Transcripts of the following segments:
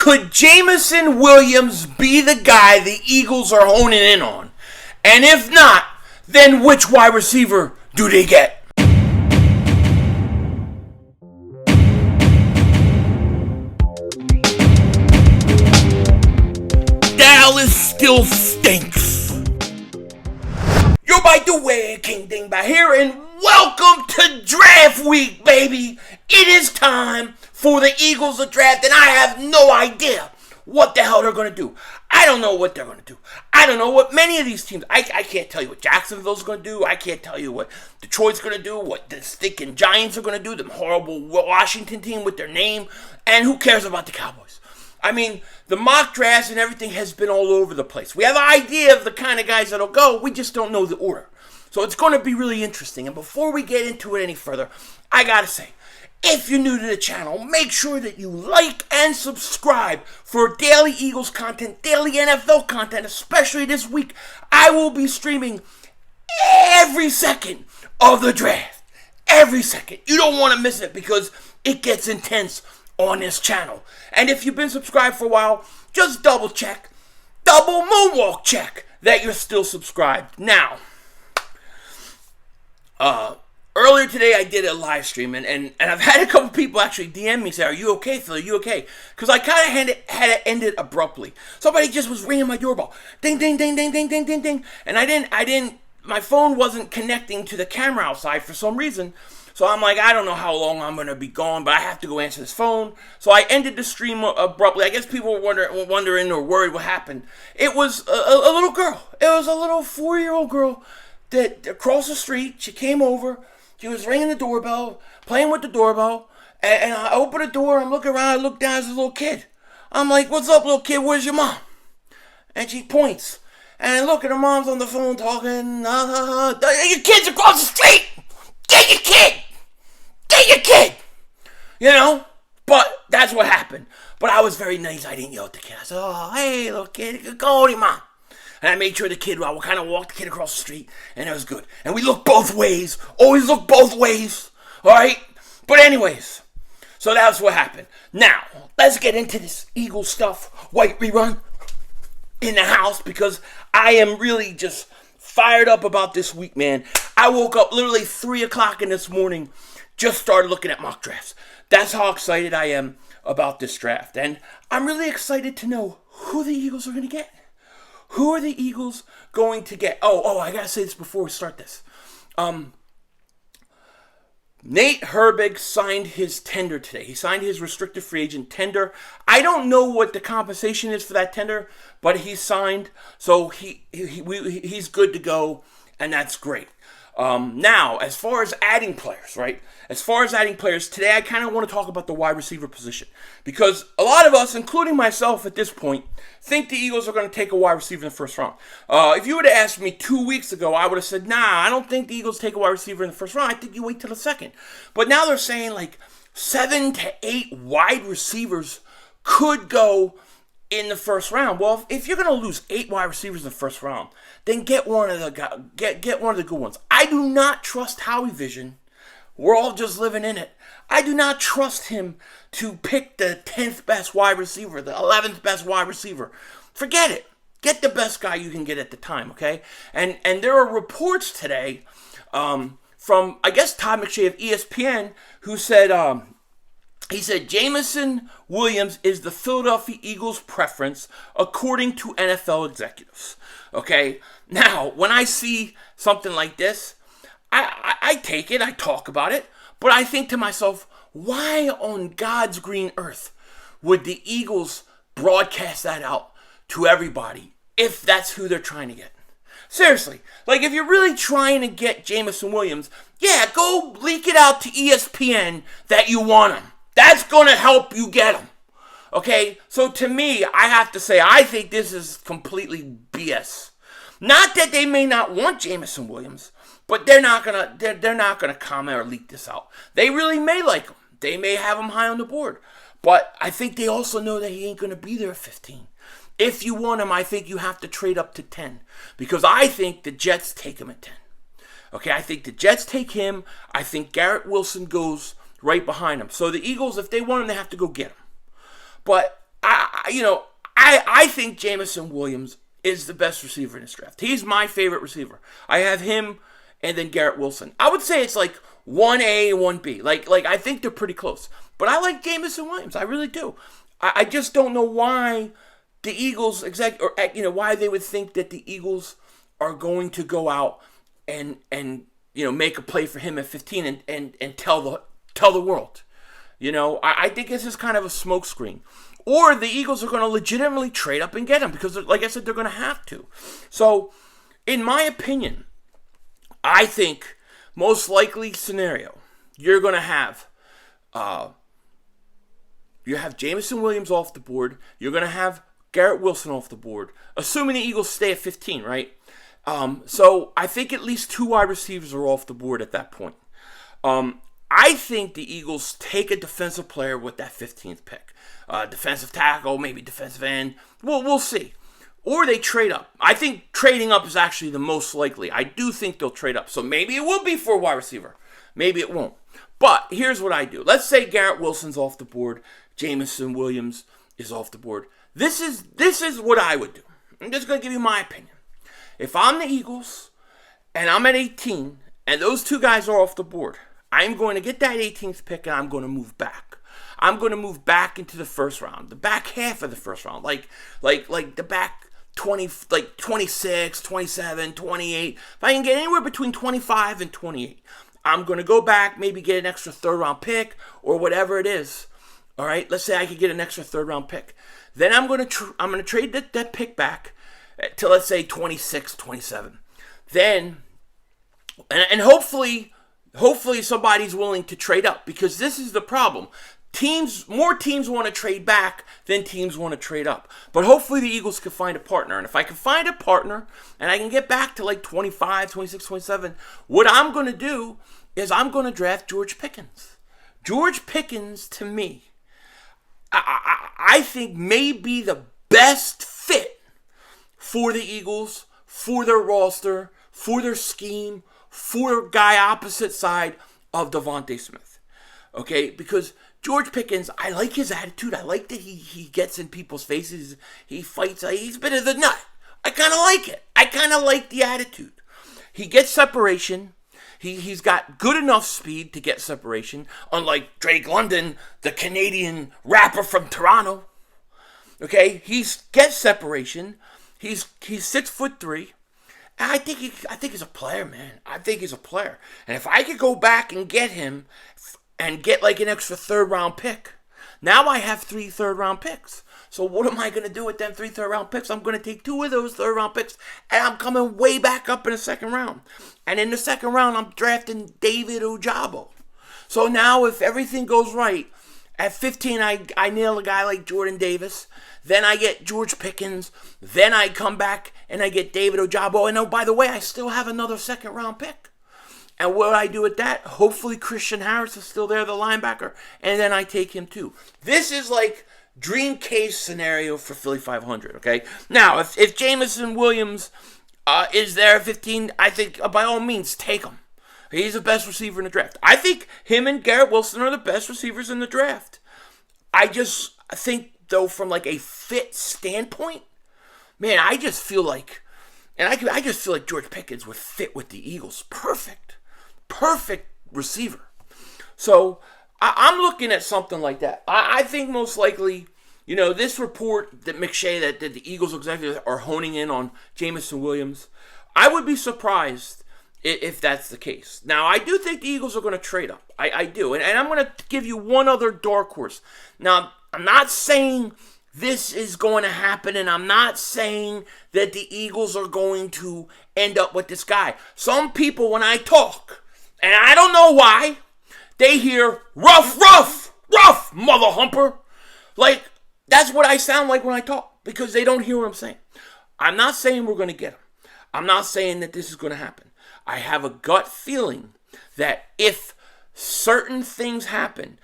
Could Jameson Williams be the guy the Eagles are honing in on? And if not, then which wide receiver do they get? Dallas still stinks. You're by the way, King Dingbat here, and welcome to Draft Week, baby. It is time for the Eagles to draft, and I have no idea what the hell they're going to do. I don't know what they're going to do. I don't know what many of these teams, I can't tell you what Jacksonville's going to do. I can't tell you what Detroit's going to do, what the stinking Giants are going to do, the horrible Washington team with their name, and who cares about the Cowboys? I mean, the mock drafts and everything has been all over the place. We have an idea of the kind of guys that'll go. We just don't know the order. So it's going to be really interesting. And before we get into it any further, I got to say, if you're new to the channel, make sure that you like and subscribe for daily Eagles content, daily NFL content, especially this week. I will be streaming every second of the draft. Every second. You don't want to miss it because it gets intense on this channel. And if you've been subscribed for a while, just double check, double moonwalk check that you're still subscribed. Now, earlier today I did a live stream, and I've had a couple people actually DM me say, "Are you okay, Phil? Are you okay?" Because I kind of had it ended abruptly. Somebody just was ringing my doorbell, ding, ding, ding, ding, ding, ding, ding, ding, and I didn't. My phone wasn't connecting to the camera outside for some reason. So I'm like, I don't know how long I'm going to be gone, but I have to go answer this phone. So I ended the stream abruptly. I guess people were wondering or worried what happened. It was a little girl. It was a little 4-year-old girl that across the street, she came over. She was ringing the doorbell, playing with the doorbell. And I opened the door. I'm looking around. I look down. There's a little kid. I'm like, "What's up, little kid? Where's your mom?" And she points. And I look at her mom's on the phone talking. Your kid's across the street. Get your kid! Get your kid! You know? But that's what happened. But I was very nice. I didn't yell at the kid. I said, "Oh, hey, little kid, go to your mom." And I made sure the kid, I kind of walked the kid across the street, and it was good. And we looked both ways. Always look both ways. All right? But anyways, so that's what happened. Now, let's get into this Eagle stuff. White rerun in the house, because I am really just fired up about this week, man. I woke up literally 3 o'clock in this morning, just started looking at mock drafts. That's how excited I am about this draft. And I'm really excited to know who the Eagles are going to get. Who are the Eagles going to get? Oh, I got to say this before we start this. Nate Herbig signed his tender today. He signed his restricted free agent tender. I don't know what the compensation is for that tender, but he signed, so he's good to go, and that's great. Now, as far as adding players, right? As far as adding players, today I kind of want to talk about the wide receiver position. Because a lot of us, including myself at this point, think the Eagles are going to take a wide receiver in the first round. If you would have asked me 2 weeks ago, I would have said, nah, I don't think the Eagles take a wide receiver in the first round. I think you wait till the second. But now they're saying like 7 to 8 wide receivers could go in the first round. Well, if you're going to lose 8 wide receivers in the first round, then get one of the get one of the good ones. I do not trust Howie Vision. We're all just living in it. I do not trust him to pick the 10th best wide receiver, the 11th best wide receiver. Forget it. Get the best guy you can get at the time, okay? And there are reports today from, I guess, Todd McShay of ESPN, who said, he said, Jameson Williams is the Philadelphia Eagles' preference, according to NFL executives. Okay? Now, when I see something like this, I take it, I talk about it, but I think to myself, why on God's green earth would the Eagles broadcast that out to everybody if that's who they're trying to get? Seriously, like if you're really trying to get Jameson Williams, yeah, go leak it out to ESPN that you want him. That's going to help you get him. Okay? So to me, I have to say, I think this is completely BS. Not that they may not want Jameson Williams, but they're not gonna comment or leak this out. They really may like him. They may have him high on the board. But I think they also know that he ain't gonna be there at 15. If you want him, I think you have to trade up to 10. Because I think the Jets take him at 10. Okay, I think the Jets take him. I think Garrett Wilson goes right behind him. So the Eagles, if they want him, they have to go get him. But I think Jameson Williams is the best receiver in this draft. He's my favorite receiver. I have him and then Garrett Wilson. I would say it's like 1A and 1B. Like I think they're pretty close. But I like Jameson Williams. I really do. I just don't know why the Eagles why they would think that the Eagles are going to go out and make a play for him at 15 and tell the world. I think this is kind of a smokescreen. Or the Eagles are going to legitimately trade up and get him because, like I said, they're going to have to. So, in my opinion, I think most likely scenario, you're going to have Jameson Williams off the board. You're going to have Garrett Wilson off the board, assuming the Eagles stay at 15, right? So I think at least 2 wide receivers are off the board at that point. I think the Eagles take a defensive player with that 15th pick. Defensive tackle, maybe defensive end. We'll see. Or they trade up. I think trading up is actually the most likely. I do think they'll trade up. So maybe it will be for a wide receiver. Maybe it won't. But here's what I do. Let's say Garrett Wilson's off the board. Jameson Williams is off the board. This is what I would do. I'm just going to give you my opinion. If I'm the Eagles and I'm at 18 and those 2 guys are off the board, I'm going to get that 18th pick and I'm going to move back. I'm going to move back into the first round, the back half of the first round, like the back 20, like 26, 27, 28. If I can get anywhere between 25 and 28, I'm going to go back, maybe get an extra 3rd round pick or whatever it is. All right, let's say I could get an extra 3rd round pick. Then I'm going to trade that pick back to, let's say, 26, 27. Then, and hopefully somebody's willing to trade up, because this is the problem. More teams want to trade back than teams want to trade up. But hopefully the Eagles can find a partner. And if I can find a partner and I can get back to like 25, 26, 27, what I'm going to do is I'm going to draft George Pickens. George Pickens, to me, I think may be the best fit for the Eagles, for their roster, for their scheme, for a guy opposite side of Devontae Smith. Okay? Because George Pickens, I like his attitude. I like that he gets in people's faces. He fights. He's a bit of the nut. I kind of like it. I kind of like the attitude. He gets separation. He's got good enough speed to get separation, unlike Drake London, the Canadian rapper from Toronto. Okay? He gets separation. He's 6'3". I think he's a player, man. I think he's a player. And if I could go back and get him and get like an extra 3rd round pick, now I have 3 3rd round picks. So what am I going to do with them 3 3rd round picks? I'm going to take 2 of those 3rd round picks, and I'm coming way back up in the 2nd round. And in the 2nd round, I'm drafting David Ojabo. So now if everything goes right, at 15, I nail a guy like Jordan Davis. Then I get George Pickens. Then I come back and I get David Ojabo. And oh, by the way, I still have another 2nd round pick. And what do I do with that? Hopefully Christian Harris is still there, the linebacker. And then I take him too. This is like dream case scenario for Philly 500, okay? Now, if Jameson Williams is there at 15, I think by all means take him. He's the best receiver in the draft. I think him and Garrett Wilson are the best receivers in the draft. I just think, though, from like a fit standpoint, man, I just feel like, I just feel like George Pickens would fit with the Eagles. Perfect receiver. So I'm looking at something like that. I think most likely, this report that McShay, that the Eagles executives are honing in on Jameson Williams, I would be surprised if that's the case. Now, I do think the Eagles are going to trade up. I do. And I'm going to give you one other dark horse. Now, I'm not saying this is going to happen, and I'm not saying that the Eagles are going to end up with this guy. Some people, when I talk, and I don't know why, they hear rough, mother humper. Like, that's what I sound like when I talk, because they don't hear what I'm saying. I'm not saying we're going to get him. I'm not saying that this is going to happen. I have a gut feeling that if certain things happen,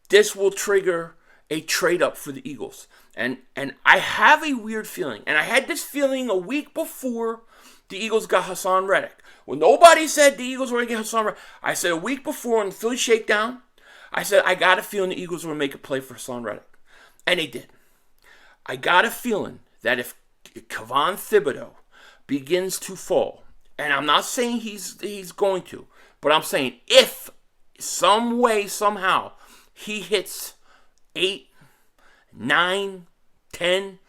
this will trigger a trade up for the Eagles. And I have a weird feeling, and I had this feeling a week before the Eagles got Hassan Reddick. When nobody said the Eagles were going to get Hassan Reddick, I said a week before in the Philly Shakedown, I said I got a feeling the Eagles were going to make a play for Hassan Reddick. And they did. I got a feeling that if Kayvon Thibodeaux begins to fall, and I'm not saying he's going to, but I'm saying if some way, somehow, he hits 8, 9, 10,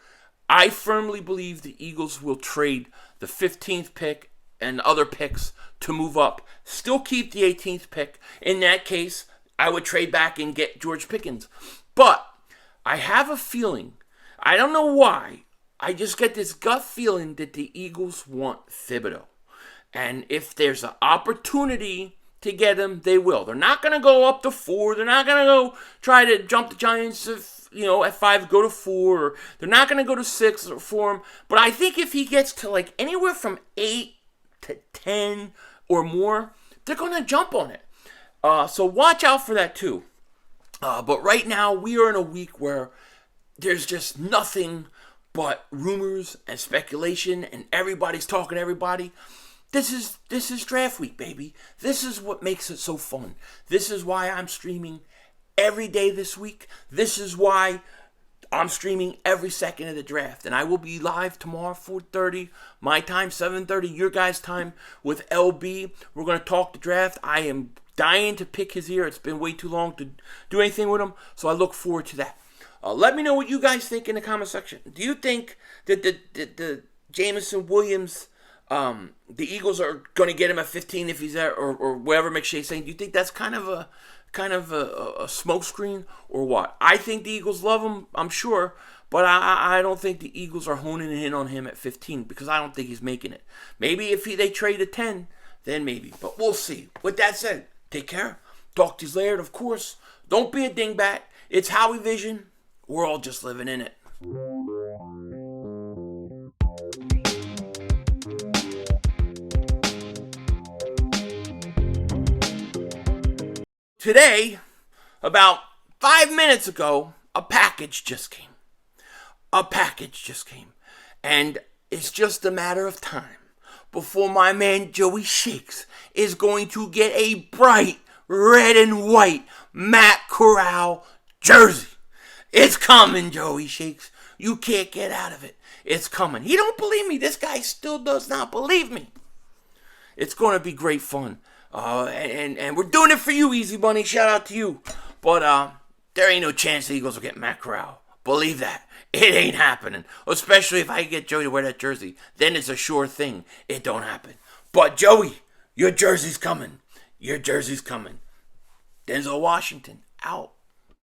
I firmly believe the Eagles will trade the 15th pick and other picks to move up. Still keep the 18th pick. In that case, I would trade back and get George Pickens. But I have a feeling, I don't know why, I just get this gut feeling that the Eagles want Thibodeaux. And if there's an opportunity to get him, they will. They're not going to go up to 4. They're not going to go try to jump the Giants at 5, go to 4. Or they're not going to go to 6 for him. But I think if he gets to like anywhere from 8 to 10 or more, they're going to jump on it. So watch out for that too. But right now, we are in a week where there's just nothing but rumors and speculation, and everybody's talking to everybody. This is draft week, baby. This is what makes it so fun. This is why I'm streaming every day this week. This is why I'm streaming every second of the draft. And I will be live tomorrow, 4:30, my time, 7:30, your guys' time with LB. We're going to talk the draft. I am dying to pick his ear. It's been way too long to do anything with him, so I look forward to that. Let me know what you guys think in the comment section. Do you think that the Jameson Williams, the Eagles are going to get him at 15 if he's there, or whatever McShay's saying? Do you think that's kind of a smokescreen or what? I think the Eagles love him, I'm sure, but I don't think the Eagles are honing in on him at 15 because I don't think he's making it. Maybe if they trade at 10, then maybe, but we'll see. With that said, take care. Talk to you later, of course. Don't be a dingbat. It's Howie Vision. We're all just living in it. Today, about 5 minutes ago, a package just came. And it's just a matter of time before my man Joey Shakes is going to get a bright red and white Matt Corral jersey. It's coming, Joey Shakes. You can't get out of it. It's coming. He don't believe me. This guy still does not believe me. It's going to be great fun. And we're doing it for you, Easy Bunny. Shout out to you. But there ain't no chance the Eagles will get Matt Corral. Believe that. It ain't happening. Especially if I get Joey to wear that jersey. Then it's a sure thing. It don't happen. But Joey, your jersey's coming. Your jersey's coming. Denzel Washington, out.